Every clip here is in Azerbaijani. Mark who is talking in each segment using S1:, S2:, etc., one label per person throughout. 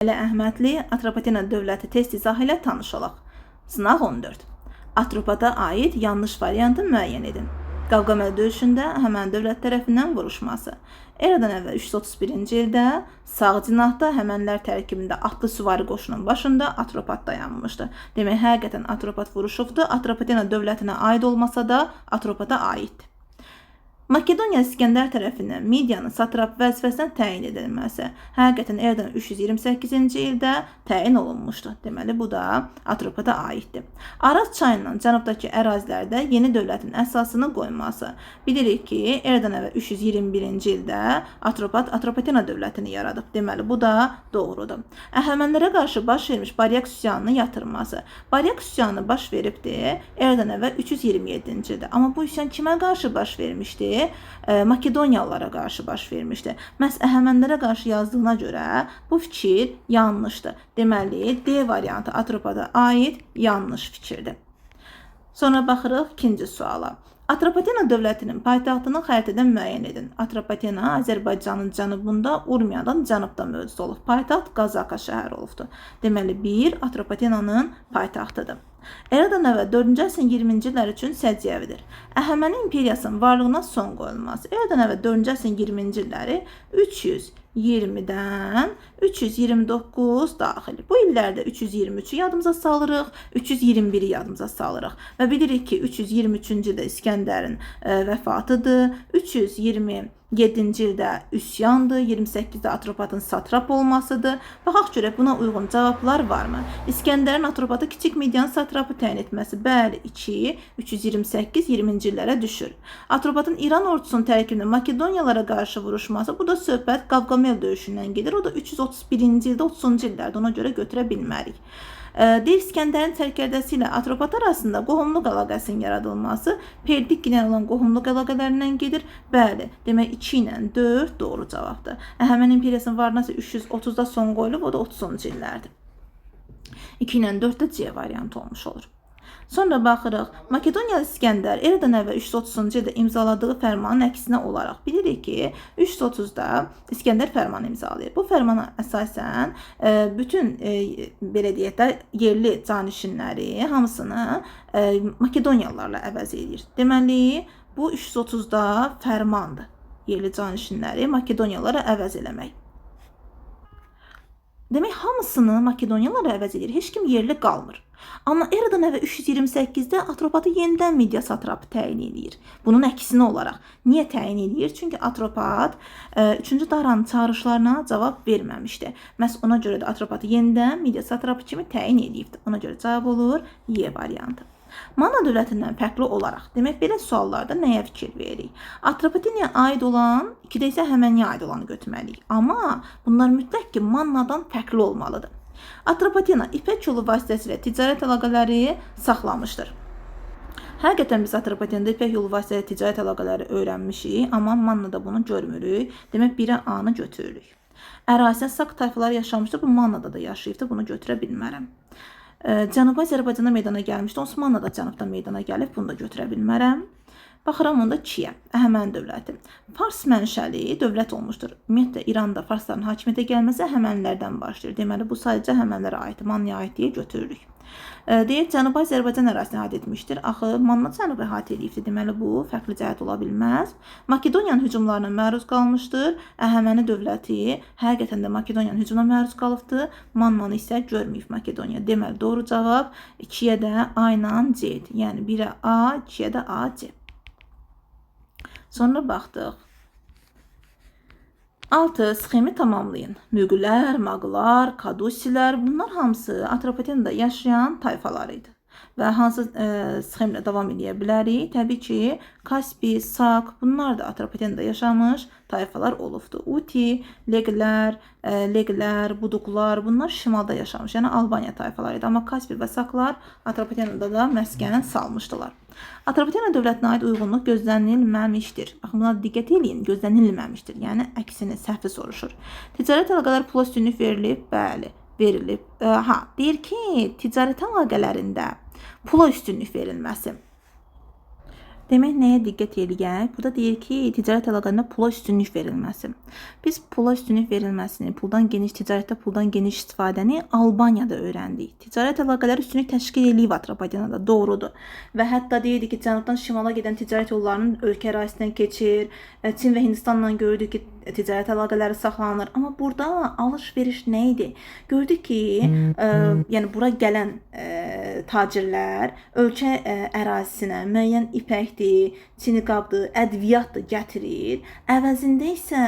S1: Əli Əhmədli Atropatena dövləti test izahı ilə tanış olaq. Sınaq 14. Atropata aid yanlış variantı müəyyən edin. Qavqamel döyüşündə həmən dövlət tərəfindən vuruşması. Eradan əvvəl 331-ci ildə sağ cinahda həmənlər tərkibində atlı süvari qoşunun başında Atropat dayanmışdı. Demək, həqiqətən Atropat vuruşubdur. Atropatena dövlətinə aid olmasa da Atropata aiddir. Makedoniya İskəndər tərəfindən Midiyanın satrap vəzifəsinə təyin edilməsi həqiqətən Eradan 328-ci ildə təyin olunmuşdu. Deməli, bu da Atropata aiddir. Araz çayından cənubdakı ərazilərdə yeni dövlətin əsasını qoyması. Bilirik ki, Eradan əvvəl 321-ci ildə Atropat Atropatena dövlətini yaradıb. Deməli, bu da doğrudur. Əhəmənlərə qarşı baş vermiş Baryak üsyanını yatırması. Baryak üsyanı baş veribdir Eradan əvvəl 327-ci ildə. Amma bu üsyan kimə qarşı baş vermişdi? Makedoniyalılara qarşı baş vermişdi. Məhz Əhəmənlərə qarşı yazdığına görə bu fikir yanlışdır. Deməli, D variantı Atropata aid yanlış fikirdir. Sonra baxırıq ikinci suala. Atropatena dövlətinin paytaxtını xəritədən müəyyən edin. Atropatena Azərbaycanın cənubunda, Urmiyadan cənubda mövcud olub. Paytaxt Qazaka şəhəri olubdur. Deməli, 1 Atropatenanın paytaxtıdır. Eradan əvvəl 4-cü əsrin 20-ci illər üçün səciyyəvidir. Əhəməni imperiyasının varlığına son qoyulması. Eradan əvvəl 4-cü əsrin 20-ci illəri 320-dən 329 daxil. Bu illərdə 323-ü yadımıza salırıq, 321-i yadımıza salırıq. Və bilirik ki, 323-cü ildə İskəndərin vəfatıdır, 327-ci ildə üsyandır, 28-də Atropatın satrap olmasıdır. Baxaq görək, buna uyğun cavablar varmı? İskəndərin Atropatı Kiçik Midiyanın satrapı təyin etməsi. Bəli, 2, 328, 20-ci illərə düşür. Atropatın İran ordusunun tərkibində Makedoniyalara qarşı vuruşması. Bu da söhbət Qavqamel döyüşündən gedir. O da 331-ci ildə, 30-cu illərdə, ona görə götürə bilmərik. Dev İskəndərin sərkərdəsi ilə Atropat arasında qohumluq əlaqəsinin yaradılması Perdik ilə olan qohumluq əlaqələrindən gedir. Bəli, demək 2 ilə 4 doğru cavabdır. Əhəmən imperiyasının varlığına 330-da son qoyulub, o da 30-cu illərdir. 2 ilə 4 də C variantı olmuş olur. Sonra baxırıq, Makedoniyalı İskəndər Eradan əvvəl 330-cu ildə imzaladığı fərmanın əksinə olaraq bilirik ki, 330-da İskəndər fərmanı imzalayır. Bu fərmana əsasən bütün belə deyək də yerli canişinləri hamısını Makedoniyalılarla əvəz edir. Deməli, bu 330-da fərmandır. Yerli canişinləri Makedoniyalılara əvəz eləmək. Demək, hamısını Makedoniyalılara əvəz edir. Heç kim yerli qalmır. Amma Eradan əvvəl 328-də Atropatı yenidən Midiya satrapı təyin edir. Bunun əksinə olaraq. Niyə təyin edir? Çünki Atropat 3-cü Daranın çağırışlarına cavab verməmişdi. Məhz ona görə də Atropatı yenidən Midiya satrapı kimi təyin edibdir. Ona görə cavab olur Y variantı. Manna dövlətindən fərqli olaraq, demək, belə suallarda nəyə fikir veririk? Atropatenaya aid olan, 2-də isə həməniyə aid olanı götürməliyik. Amma bunlar mütləq ki, Mannadan fərqli olmalıdır. Atropatena İpək yolu vasitəsilə ticarət əlaqələri saxlamışdır. Həqiqətən biz Atropatenada İpək yolu vasitəsilə ticarət əlaqələri öyrənmişik, amma Mannada bunu görmürük. Demək, 1-ə A-nı götürürük. Ərazidə Sak tayfaları yaşamışdır, bu Mannada da yaşayıbdır, bunu götürə bilmərəm. Cənubi Azərbaycanda meydana gəlmişdi, Osmanlı da cənubda meydana gəlib, bunu da götürə bilmərəm. Baxıram onda 2-yə, Əhəməni dövləti. Fars mənşəli dövlət olmuşdur. Ümumiyyətlə, İranda farsların hakimiyyətə gəlməsi Əhəmənilərdən başlayır. Deməli, bu sadəcə Əhəmənilərə aid, Mannaya aid deyə götürürük. Deyək, Cənubi Azərbaycan ərazisini əhatə etmişdir. Axı, Manna Cənubi əhatə edibdir. Deməli, bu fərqli cəhət ola bilməz. Makedoniyanın hücumlarına məruz qalmışdır. Əhəməni dövləti həqiqətən də Makedoniyanın hücumuna məruz qalıbdır. Mannanı isə görməyib Makedoniya. Deməli, doğru cavab 2-yə də A ilə C-dir. Yəni, 1-ə A, 2-yə də A, C. Sonra baxdıq. 6. Sxemi tamamlayın. Müqlər, Maqlar, Kadusilər, bunlar hamısı Atropatenada yaşayan tayfalar idi. Və hansı sxemlə davam edə bilərik? Təbii ki, Kaspi, Sak, bunlar da Atropatenada yaşamış tayfalar olubdur. Uti, Leglər, Buduqlar, bunlar şimalda yaşamış, yəni Albaniya tayfaları idi. Amma Kaspi və Saklar Atropatenada da məskən salmışdılar. Atropatena dövlətinə aid uyğunluq gözlənilməmişdir. Baxın, buna diqqət edin, gözlənilməmişdir. Yəni, əksini, səhvi soruşur. Ticarət əlaqələri pula üstünlük verilib? Bəli, verilib. Deyir ki, ticarət əlaqələrində pula üstünlük verilməsi Demək, nəyə diqqət eləyək? Burada deyir ki, ticarət əlaqələrində pula üstünlük verilməsi. Biz pula üstünlük verilməsini, ticarətdə puldan geniş istifadəni Albaniyada öyrəndik. Ticarət əlaqələri üstünlük təşkil eləyib Atropatenada, doğrudur. Və hətta deyirdi ki, cənubdan şimala gedən ticarət yollarının ölkə ərazisindən keçir. Çin və Hindistanla gördük ki, ticarət əlaqələri saxlanılır. Amma burada alış-veriş nə idi? Gördük ki, yəni bura gələn tacirlər ölkə ərazisinə müəyyən ipəkdir, çini-qabdır, ədviyyatdır gətirir. Əvəzində isə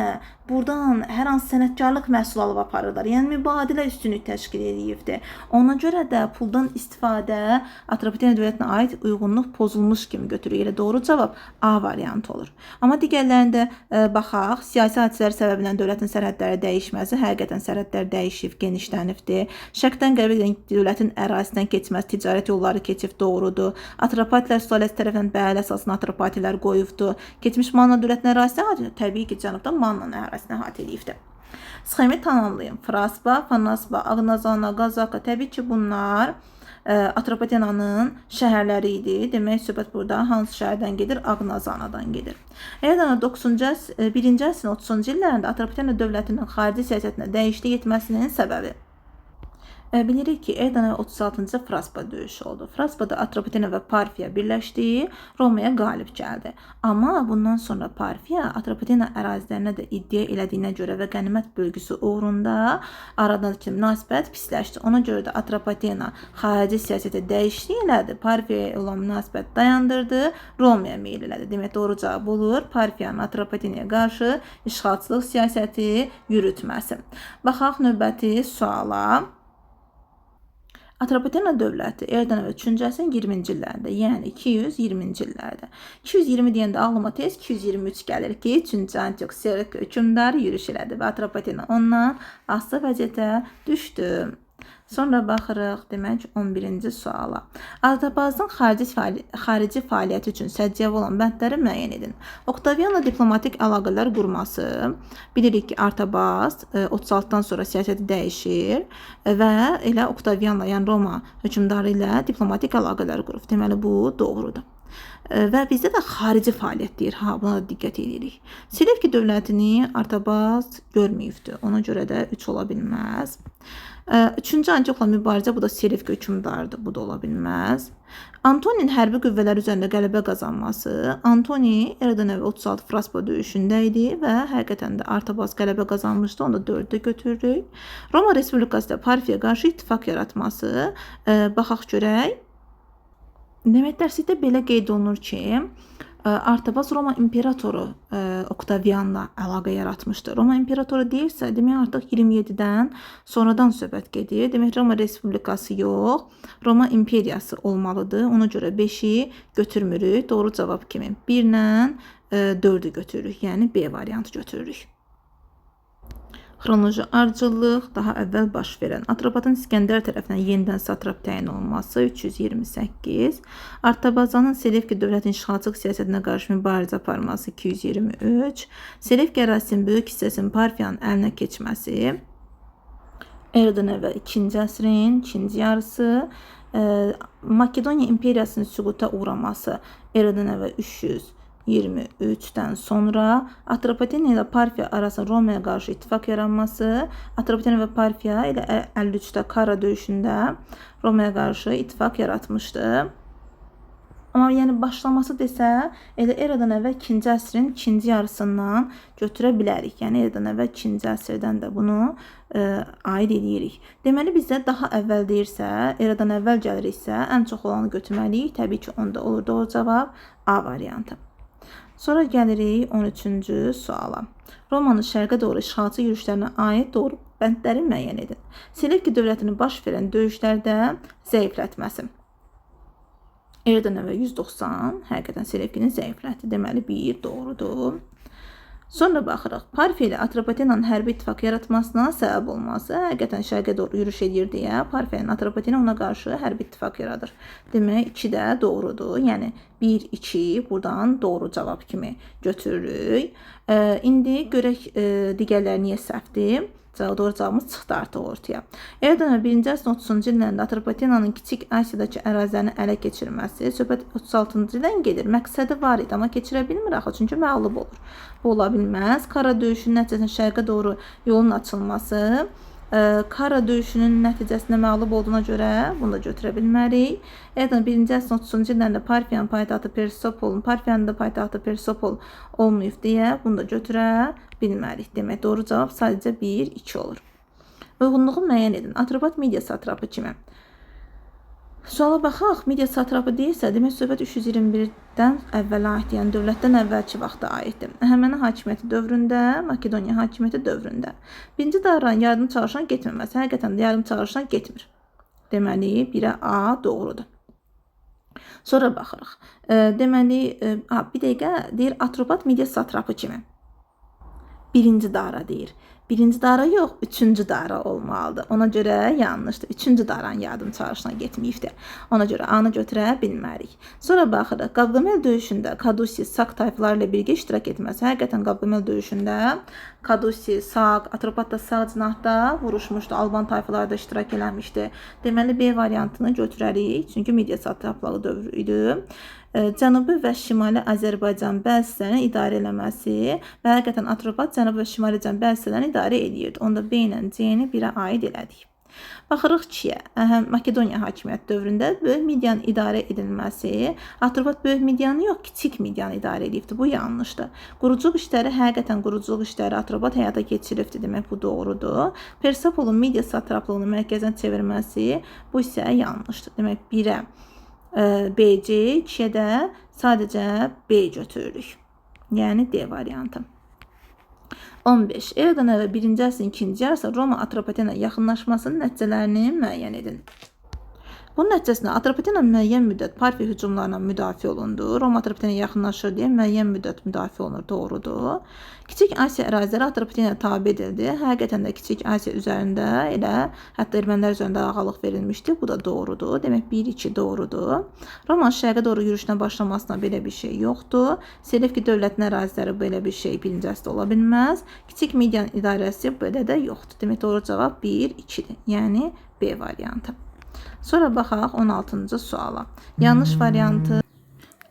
S1: buradan hər hansı sənətkarlıq məhsul alıb aparırlar. Yəni mübadilə üstünlük təşkil edibdir. Ona görə də puldan istifadə Atropatena dövlətinə aid uyğunluq pozulmuş kimi götürür. Elə doğru cavab A variantı olur. Amma digərlərində baxaq. Siyasi hadisələr səbəbindən dövlətin sərhədləri dəyişməsi, həqiqətən sərhədlər dəyişib, genişlənibdir. Şərqdən qərbə gedən dövlətin ərazisindən keçməsi, ticarət yolları keçib, doğrudur. Atropatilər sülaləsi tərəfindən bəli əsasını Atropatilər qoyubdur. Keçmiş Manna dövlətinin ərazisi təbii ki, cənubdan Mannanın ərazisini əhatə edibdir. Sxemi tamamlayın. Frasba, Fanasba, Ağnazana, Qazaka, təbii ki, bunlar Atropatenanın şəhərləri idi. Demək, söhbət burada hansı şəhərdən gedir? Ağnazanadan gedir. Erdana 1-ci əsrin 30-cu illərində Atropatena dövlətinin xarici siyasətinə dəyişiklik etməsinin səbəbi. Bilirik ki, Erdana 36-cı Fraspa döyüşü oldu. Fraspada Atropatena və Parfiya birləşdi, Romaya qalib gəldi. Amma bundan sonra Parfiya Atropatena ərazilərinə də iddia elədiyinə görə və qənimət bölgüsü uğrunda aradakı münasibət pisləşdi. Ona görə də Atropatena xarici siyasətə dəyişiklik elədi, Parfiyaya olan münasibət dayandırdı, Romaya meyl elədi. Demək, doğru cavab olur. Parfiyanın Atropatenaya qarşı işğalçılıq siyasəti yürütməsi. Baxaq növbəti suala. Atropatena dövləti Erdana və 3-cü əsrin 20-ci illərində, yəni 220-ci illərdə. 220 deyəndə ağlıma tez 223 gəlir ki, 3-cü Antiox hökmdarı yürüş elədi və Atropatena ondan asılı vəziyyətə düşdü. Sonra baxırıq, demək, 11-ci suala. Artabazın xarici fəaliyyəti üçün səciyyəvi olan bəndləri müəyyən edin. Oktavianla diplomatik əlaqələr qurması. Bilirik ki, Artabaz 36-dan sonra siyasəti dəyişir və elə Oktavianla, yəni Roma hökmdarı ilə diplomatik əlaqələr qurur. Deməli, bu doğrudur. Və bizdə də xarici fəaliyyət deyir. Buna da diqqət edirik. Selevki dövlətini Artabaz görməyibdir. Ona görə də 3 ola bilməz. 3-cü Antioxla mübarizə, bu da Selevki hökmdarıdır. Bu da ola bilməz. Antoninin hərbi qüvvələr üzərində qələbə qazanması. Antoni Erdana və 36 Fraspa döyüşündə idi və həqiqətən də Artabaz qələbə qazanmışdı. Onu da 4-də götürürük. Roma Respublikası da Parfiyaya qarşı ittifaq yaratması. Baxaq görək. Demək, dərslikdə belə qeyd olunur ki, Artabaz Roma imperatoru Oktavianla əlaqə yaratmışdı. Roma imperatoru deyirsə, demək artıq 27-dən sonradan söhbət gedir. Demək, Roma Respublikası yox, Roma imperiyası olmalıdır. Ona görə 5-i götürmürük. Doğru cavab kimi 1-lə 4-ü götürürük. Yəni B variantı götürürük. Xronoloji ardıcıllıq daha əvvəl baş verən Atropatın İskəndər tərəfindən yenidən satrap təyin olunması 328, Artabazanın Selevki dövlətin işğalçılıq siyasətinə qarşı mübarizə aparması 223, Selevki ərazisinin böyük hissəsinin Parfiyanın əlinə keçməsi, Erdana və 2-ci əsrin 2-ci yarısı, Makedoniya imperiyasının süquta uğraması Erdana və 323-dən sonra Atropatena ilə Parfiya arasında Romaya qarşı ittifaq yaranması, Atropatena və Parfiya ilə 53-də Kara döyüşündə Romaya qarşı ittifaq yaratmışdı. Amma yəni başlaması desə, elə Eradan əvvəl 2-ci əsrin 2-ci yarısından götürə bilərik. Yəni Eradan əvvəl 2-ci əsrdən də bunu aid edirik. Deməli bizdə daha əvvəl deyirsə, Eradan əvvəl gəliriksə, ən çox olanı götürməliyik. Təbii ki, onda olur doğru cavab A variantı. Sonra gəlirik 13-cü suala. Romanın şərqə doğru işğalçı yürüşlərinə aid doğru bəndləri müəyyən edin. Selevki dövlətinin baş verən döyüşlərdə zəiflətməsi. Erdana və 190 həqiqətən Selevkinin zəifləti. Deməli 1 doğrudur. Sonra baxırıq. Parfiya ilə Atropatenanın hərbi ittifaq yaratmasına səbəb olması, həqiqətən şərqə doğru yürüş edir deyə Parfiyanın Atropatena ona qarşı hərbi ittifaq yaradır. Demək 2 də doğrudur. Yəni 1-2 buradan doğru cavab kimi götürürük. İndi görək digərləri niyə səhvdir. Doğru cavabımız çıxdı artıq ortaya. Eradan 1-ci əsrin 30-cu illərində Atropatenanın Kiçik Asiyadakı ərazilərini ələ keçirməsi söhbət 36-cı ildən gedir. Məqsədi var idi, amma keçirə bilmir axı, çünki məğlub olur. Bu ola bilməz. Kara döyüşünün nəticəsində şərqə doğru yolun açılması, Kara döyüşünün nəticəsində məğlub olduğuna görə bunu da götürə bilmərik. Eradan 1-ci əsrin 30-cu illərində Parfiyanın paytaxtı Persopol, Parfiyanın da paytaxtı Persopol olmayıb deyə bunu da götürə bilmərik. Demək, doğru cavab sadəcə 1-2 olur. Uyğunluğu müəyyən edin. Atropat Midiya satrapı kimi. Suala baxaq, Midiya satrapı deyilsə, demək söhbət 321-dən əvvələ aiddir, yəni dövlətdən əvvəlki vaxta aiddir. Əhəməni hakimiyyəti dövründə, Makedoniya hakimiyyəti dövründə. 1-ci Daranın yardım çağırışına getməməsi, həqiqətən də yardım çağırışına getmir. Deməli, 1-ə A doğrudur. Sonra baxırıq. Deməli, bir dəqiqə deyir, Atropat Midiya satrapı kimi. 1-ci Dara deyir. 1-ci Dara yox, 3-cü Dara olmalıdır. Ona görə yanlışdır. 3-cü Daranın yardım çağırışına getməyibdir. Ona görə A-nı götürə bilmərik. Sonra baxırıq. Qavqamel döyüşündə Kadusi, Sak tayfaları ilə birgə iştirak etməsi. Həqiqətən Qavqamel döyüşündə Kadusi, Sak, Atropat da sağ cinahda vuruşmuşdu. Alban tayfaları da iştirak eləmişdi. Deməli, B variantını götürərik. Çünki Midiya satraplığı dövrü idi. Cənubi və Şimali Azərbaycan bəzislərini idarə eləməsi və həqiqətən Atropat Cənubi və Şimali bəzislərini idarə edirdi. Onda B ilə C-ni 1-ə aid elədik. Baxırıq 2-yə. Makedoniya hakimiyyəti dövründə Böyük Midiyanın idarə edilməsi, Atropat Böyük Midiyanı yox, Kiçik Midiyanı idarə edibdir. Bu yanlışdır. Quruculuq işləri, həqiqətən quruculuq işləri Atropat həyata keçiribdir. Demək, bu doğrudur. Persopolun Midiya satraplığını mərkəzdən çevirməsi, bu isə yanlışdır. Demək, 1-ə BC, 2-yə də sadəcə B götürürük. Yəni D variantı. 15. Eradan əvvəl 1-ci əsrin 2-ci yarısı Roma Atropatena yaxınlaşmasının nəticələrini müəyyən edin. Bunun nəticəsində Atropatena müəyyən müddət Parfiya hücumlarına müdafiə olundu. Roma Atropatena yaxınlaşır deyə müəyyən müddət müdafiə olunur. Doğrudur. Kiçik Asiya əraziləri Atropatenaya tabe edildi. Həqiqətən də Kiçik Asiya üzərində elə hətta ermənilər üzərində ağalıq verilmişdi. Bu da doğrudur. Demək 1-2 doğrudur. Romanın şərqə doğru yürüşünə başlamasına belə bir şey yoxdur. Selevki dövlətinin əraziləri belə bir şey 1-ci əsrdə ola bilməz. Kiçik Midiyanın idarəsi belə də yoxdur. Demək doğru cavab 1-2-dir. Yəni B variantı. Sonra baxaq 16-cı suala. Yanlış variantı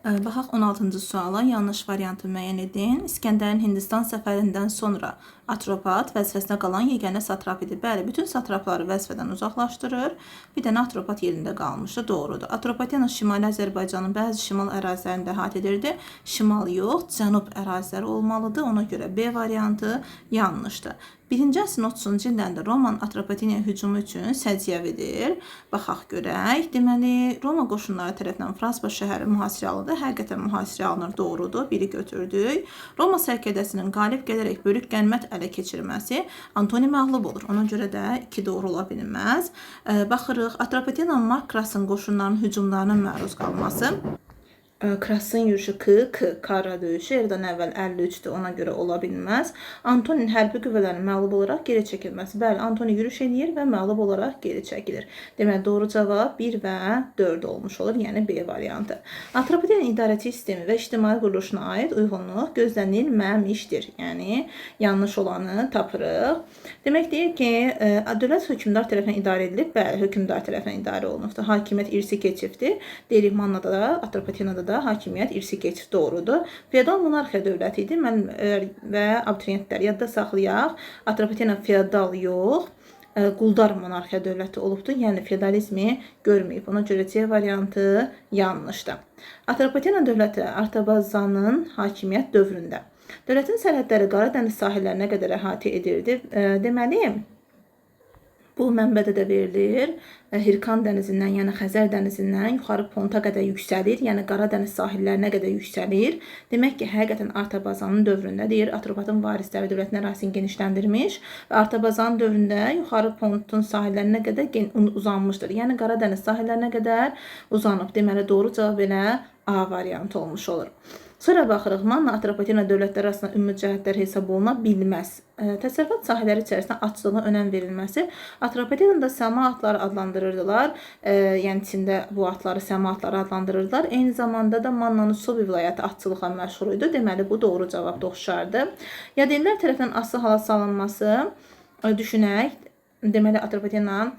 S1: Baxaq 16-cı suala. Yanlış variantı müəyyən edin. İskəndərin Hindistan səfərindən sonra Atropat vəzifəsinə qalan yeganə satrap idi. Bəli, bütün satrapları vəzifədən uzaqlaşdırır. Bir dənə Atropat yerində qalmışdı. Doğrudur. Atropatena Şimali Azərbaycanın bəzi şimal ərazilərində əhatə edirdi. Şimal yox, cənub əraziləri olmalıdır. Ona görə B variantı yanlışdır. 1-ci əsrin 30-cu illərində Romanın Atropatenaya hücumu üçün səciyyəvidir. Baxaq görək. Deməli, Roma qoşunları tərəfindən Fransız şəhəri mühasirə alındı. Həqiqətən mühasirə alınır, doğrudur. Biri götürdük. Roma sərkərdəsinin qalib gələrək bölük qənimət ələ keçirməsi Antoni məğlub olur. Ona görə də 2 doğru ola bilməz. Baxırıq. Atropatena Mark Krasın qoşunlarının hücumlarına məruz qalması. Krasın yürüyüşü Kara döyüşü evdən əvvəl 53-dür, ona görə ola bilməz. Antonin hərbi qüvvələrin məğlub olaraq geri çəkilməsi. Bəli, Antoni yürüyüş edir və məğlub olaraq geri çəkilir. Demək, doğru cavab 1 və 4 olmuş olur, yəni B variantı. Atropatenin idarəçi sistemi və ictimai quruluşuna aid uyğunluq gözlənilməmişdir. Yəni, yanlış olanı tapırıq. Demək deyir ki, dövlət hökmdar tərəfindən idarə edilib, bəli, hökmdar tərəfindən idarə olunubdur. Hakimiyyət irsi keçibdir. Deyirik, Mannada da, Atropatenada da hakimiyyət irsi keçir, doğrudur. Feodal monarxiya dövləti idi. Və abituriyentlər yadda saxlayaq. Atropatena feodal yox, quldar monarxiya dövləti olubdur. Yəni feodalizmi görməyib. Ona görə C variantı yanlışdır. Atropatena dövləti Artabazanın hakimiyyət dövründə. Dövlətin sərhədləri Qaradəniz sahillərinə qədər əhatə edirdi. Deməli, bu mənbədə də verilir. Hirkan dənizindən, yəni Xəzər dənizindən yuxarı Ponta qədər yüksəlir, yəni Qaradəniz sahillərinə qədər yüksəlir. Demək ki, həqiqətən Artabazanın dövründə deyir, Atropatın varisləri dövlətin ərazisini genişləndirmiş və Artabazanın dövründə yuxarı Pontun sahillərinə qədər uzanmışdır. Yəni Qaradəniz sahillərinə qədər uzanıb. Deməli, doğru cavab belə A variantı olmuş olur. Sonra baxırıq, Manna Atropatena dövlətləri arasında ümumi cəhətlər hesab oluna bilməz. Təsərrüfat sahələri içərisində açlığına önəm verilməsi. Atropatenada səma atları adlandırırdılar. Yəni içində bu atları səma atları adlandırırdılar. Eyni zamanda da Mannanın Sobi vilayəti atçılıqla məşğul idi. Deməli, bu doğru cavab oxşardır. Yadellər tərəfindən asılı hala salınması. düşünək. Deməli Atropatena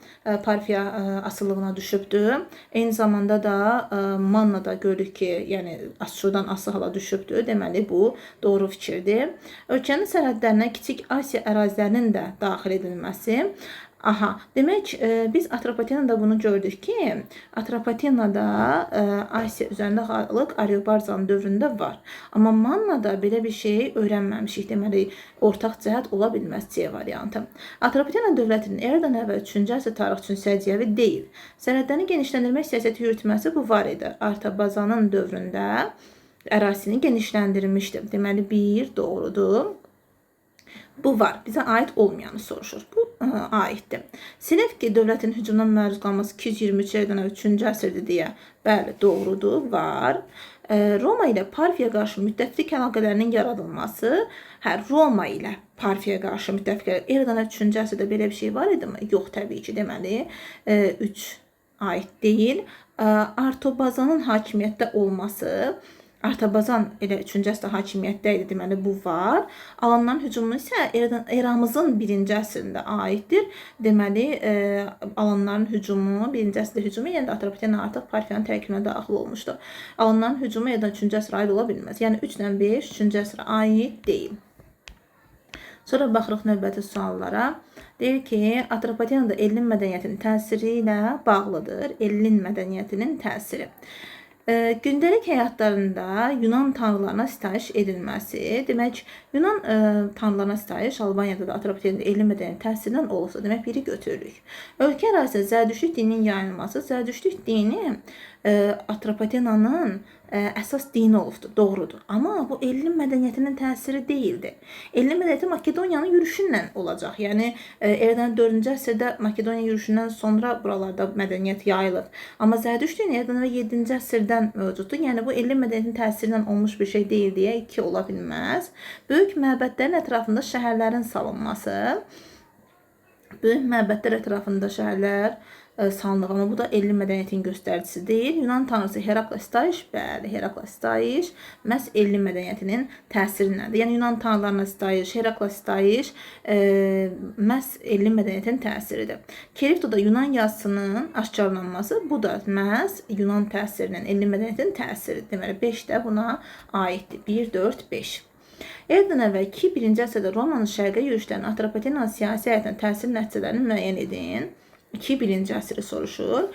S1: Parfiya asılılığına düşübdür. Eyni zamanda da Mannada görürük ki, yəni Asurdan asılı hala düşübdür. Deməli bu doğru fikirdir. Ölkənin sərhədlərinə Kiçik Asiya ərazilərinin də daxil edilməsi. Aha, demək biz Atropatenada bunu gördük ki, Atropatenada Asiya üzərində xalq Ariobarzan dövründə var. Amma Mannada belə bir şey öyrənməmişik. Deməli, ortaq cəhət ola bilməz C variantı. Atropatena dövlətinin eradan əvvəl 3-cü əsr tarix üçün səciyyəvi deyil. Sərhədlərini genişləndirmək siyasəti yürütməsi bu var idi. Artabazanın dövründə ərazisini genişləndirmişdi. Deməli, bir doğrudur. Bu var. Bizə aid olmayanı soruşur. Bu aiddir. Selevki dövlətin hücumdan məruz qalması 223 eradan əvvəl 3-cü əsrdir deyə. Bəli, doğrudur, var. Roma ilə Parfiya qarşı müttəfiq əlaqələrinin yaradılması. Roma ilə Parfiya qarşı müttəfiq eradan əvvəl 3-cü əsrdə belə bir şey var idimi? Yox, təbii ki, deməli 3 aid deyil. Artabazanın hakimiyyətdə olması. Artabazan elə 3-cü əsrdə hakimiyyətdə idi, deməli bu var. Alanların hücumu isə eramızın 1-ci əsrində aiddir. Deməli alanların hücumu, 1-ci əsrdə hücumu, yəni də Atropatena artıq Parfiyanın tərkibinə daxil olmuşdu. Alanların hücumu ya da 3-cü əsrə aid ola bilməz. Yəni 3 ilə 5 3-cü əsrə aid deyil. Sonra baxırıq növbəti suallara. Deyir ki, Atropatenada Ellin mədəniyyətinin təsiri ilə bağlıdır. Ellin mədəniyyətinin təsiri. Gündəlik həyatlarında Yunan tanrılarına sitayiş edilməsi. Demək, Yunan tanrılarına sitayiş Albaniyada da Atropatenada Ellin mədəniyyəti təsirindən olursa, demək biri götürürük. Ölkə ərazisində Zərdüştlük dininin yayılması. Zərdüştlük dini Atropatenanın əsas dini olubdur, doğrudur. Amma bu Ellin mədəniyyətinin təsiri deyildi. Ellin mədəniyyəti Makedoniyanın yürüşündən olacaq. Yəni eradan 4-cü əsrdə Makedoniya yürüşündən sonra buralarda mədəniyyət yayılır. Amma Zərdüştlük eradan 7-ci əsrdən mövcuddur. Yəni bu Ellin mədəniyyətinin təsirindən olmuş bir şey deyil deyə 2 ola bilməz. Böyük məbədlərin ətrafında şəhərlərin salınması. Böyük məbədlər ətrafında şəhərlər salınır, amma bu da Ellin mədəniyyətinin göstəricisi deyil. Yunan tanrısı Herakla sitayiş, bəli, Herakla sitayiş məhz Ellin mədəniyyətinin təsirinədir. Yəni Yunan tanrılarına sitayiş, Herakla sitayiş məhz Ellin mədəniyyətinin təsiridir. Keriftoda Yunan yazısının aşkarlanması, bu da məhz Yunan təsirinin, Ellin mədəniyyətinin təsiridir. Deməli 5 də buna aiddir. 1, 4, 5. Eradan əvvəlki 1-ci əsrdə Romanın şərqə yürüşlərinin Atropatenanın siyasi həyatına təsir nəticələrini müəyyən edin. 2-1-ci əsri soruşur.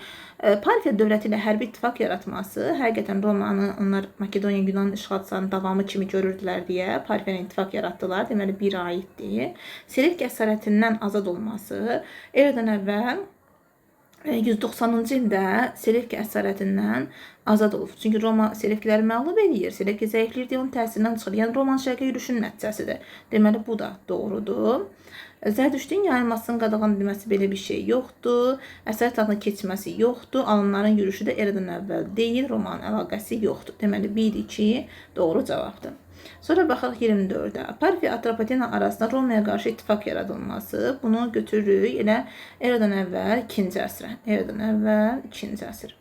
S1: Parfiya dövləti ilə hərbi ittifaq yaratması, həqiqətən Romanı onlar Makedoniya Yunan işğalçılarının davamı kimi görürdülər deyə Parfiya ittifaq yaratdılar. Deməli 1 aiddir. Selevki əsarətindən azad olması, eradan əvvəl 190-cı ildə Selevki əsarətindən azad olub. Çünki Roma Selevkiləri məğlub edir. Selevki zəifləyir deyə onun təsirindən çıxır. Yəni Roman şərqə yürüşünün nəticəsidir. Deməli bu da doğrudur. Zərdüştlüyün yayılmasının qadağan edilməsi belə bir şey yoxdur. Əsarət altına keçməsi yoxdur. Alanların yürüşü də eradan əvvəl deyil. Romanın əlaqəsi yoxdur. Deməli 1-2 doğru cavabdır. Sonra baxaq 24-ə. Parfiya Atropatena arasında Romaya qarşı ittifaq yaradılması. Bunu götürürük elə eradan əvvəl 2-ci əsrə. Eradan əvvəl 2-ci əsr.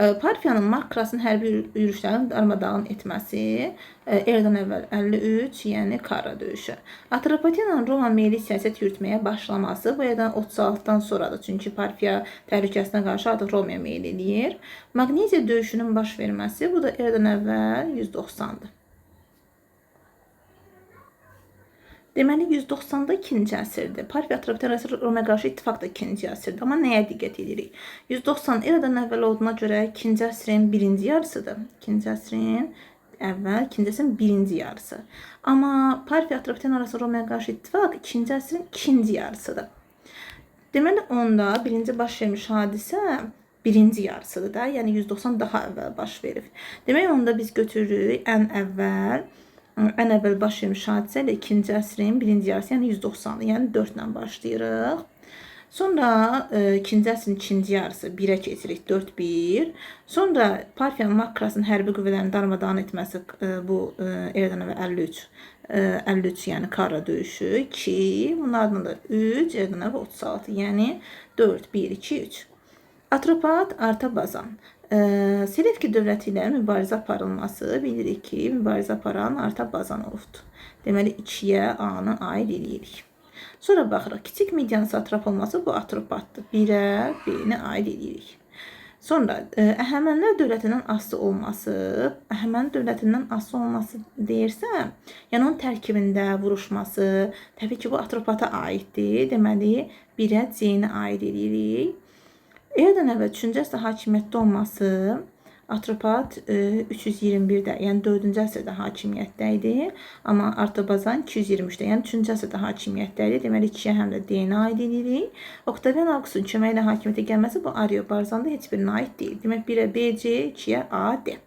S1: Parfiyanın Mark Krasın hərbi yürüşlərini darmadağın etməsi, eradan əvvəl 53, yəni Karra döyüşü. Atropatenanın Roma meyilli siyasət yürütməyə başlaması bu eradan 36-dan sonradır. Çünki Parfiya təhlükəsinə qarşı artıq Romaya meyil edir. Magneziya döyüşünün baş verməsi, bu da eradan əvvəl 190-dır. Deməli 190-da 2-ci əsrdir. Parfiya Atropatena Romaya qarşı ittifaq da 2-ci əsrdir. Amma nəyə diqqət edirik? 190 eradan əvvəl olduğuna görə 2-ci əsrin 1-ci yarısıdır. 2-ci əsrin əvvəl, 2-ci əsrin 1-ci yarısı. Amma Parfiya Atropatena arası Romaya qarşı ittifaq 2-ci əsrin 2-ci yarısıdır. Deməli onda 1-ci baş vermiş hadisə 1-ci yarısıdır da. Yəni 190 daha əvvəl baş verib. Demək onda biz götürürük ən əvvəl baş vermiş hadisə ilə 2-ci əsrin 1-ci yarısı, yəni 190-dır. Yəni 4 ilə başlayırıq. Sonra 2-ci əsrin 2-ci yarısı 1-ə keçirik, 4-1. Sonra Parfiyanın Mark Krasın hərbi qüvvələrini darmadağın etməsi, bu eradan əvvəl 53, yəni Karra döyüşü 2. Bunlardan da 3, eradan əvvəl 36, yəni 4, 1, 2, 3. Atropat Artabazan. Selevki dövləti ilə mübarizə aparılması, bilirik ki, mübarizə aparan Artabazan olubdur. Deməli 2-yə A-nı aid edirik. Sonra baxırıq, kiçik medianın satrap olması bu atropatdır. 1-ə, B-ni aid edirik. Sonra Əhəmənilər dövlətindən asılı olması, Əhəməni dövlətindən asılı olması deyirsəm, yəni onun tərkibində vuruşması, təbii ki, bu atropata aiddir. Deməli, 1-ə C-ni aid edirik. Eradan əvvəl 3-cü əsrdə hakimiyyətdə olması, atropat 321-də, yəni 4-cü əsrdə hakimiyyətdə idi. Amma Artabazan 223-də, yəni 3-cü əsrdə hakimiyyətdə idi. Deməli, 2-yə həm də D-ni aid edirik. Oktavian Augustun köməyi ilə hakimiyyətə gəlməsi bu Ariobarzanda heç birinə aid deyil. Demək, 1-ə B, C, 2-yə A, D.